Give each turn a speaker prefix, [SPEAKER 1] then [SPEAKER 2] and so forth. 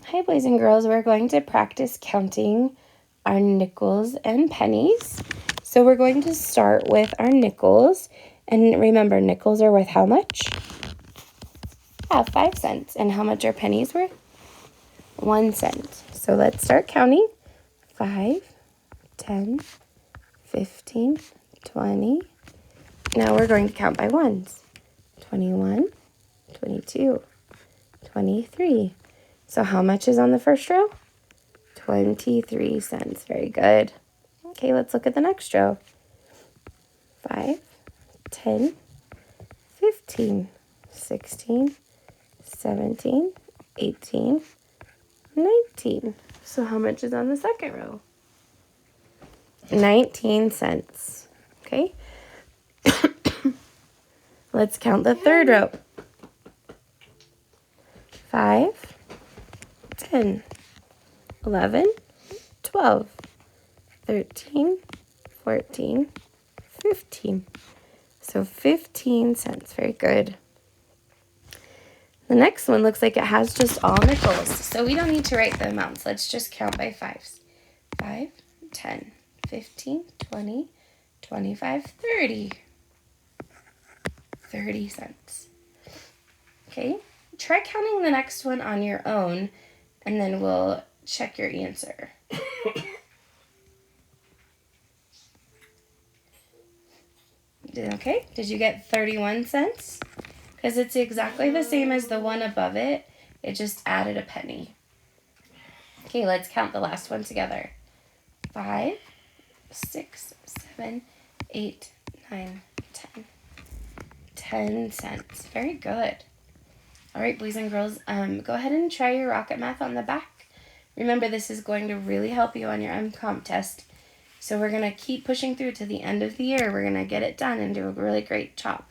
[SPEAKER 1] Hi, boys and girls. We're going to practice counting our nickels and pennies. So we're going to start with our nickels. And remember, nickels are worth how much? 5 cents. And how much are pennies worth? 1 cent. So let's start counting. 5, 10, 15, 20. Now we're going to count by ones. 21, 22, 23. So how much is on the first row? 23 cents. Very good. Okay, let's look at the next row. 5, 10, 15, 16, 17, 18, 19. So how much is on the second row? 19 cents. Okay. Let's count the third row. 5, 10, 11, 12, 13, 14, 15. So 15 cents. Very good. The next one looks like it has just all nickels. So we don't need to write the amounts. Let's just count by fives. 5, 10, 15, 20, 25, 30. 30 cents. Okay. Try counting the next one on your own, and then we'll check your answer. Okay, did you get 31 cents? Because it's exactly the same as the one above it. It just added a penny. Okay, let's count the last one together. 5, 6, 7, 8, 9, 10. 10 cents. Very good. All right, boys and girls, go ahead and try your rocket math on the back. Remember, this is going to really help you on your MComp test. So we're going to keep pushing through to the end of the year. We're going to get it done and do a really great job.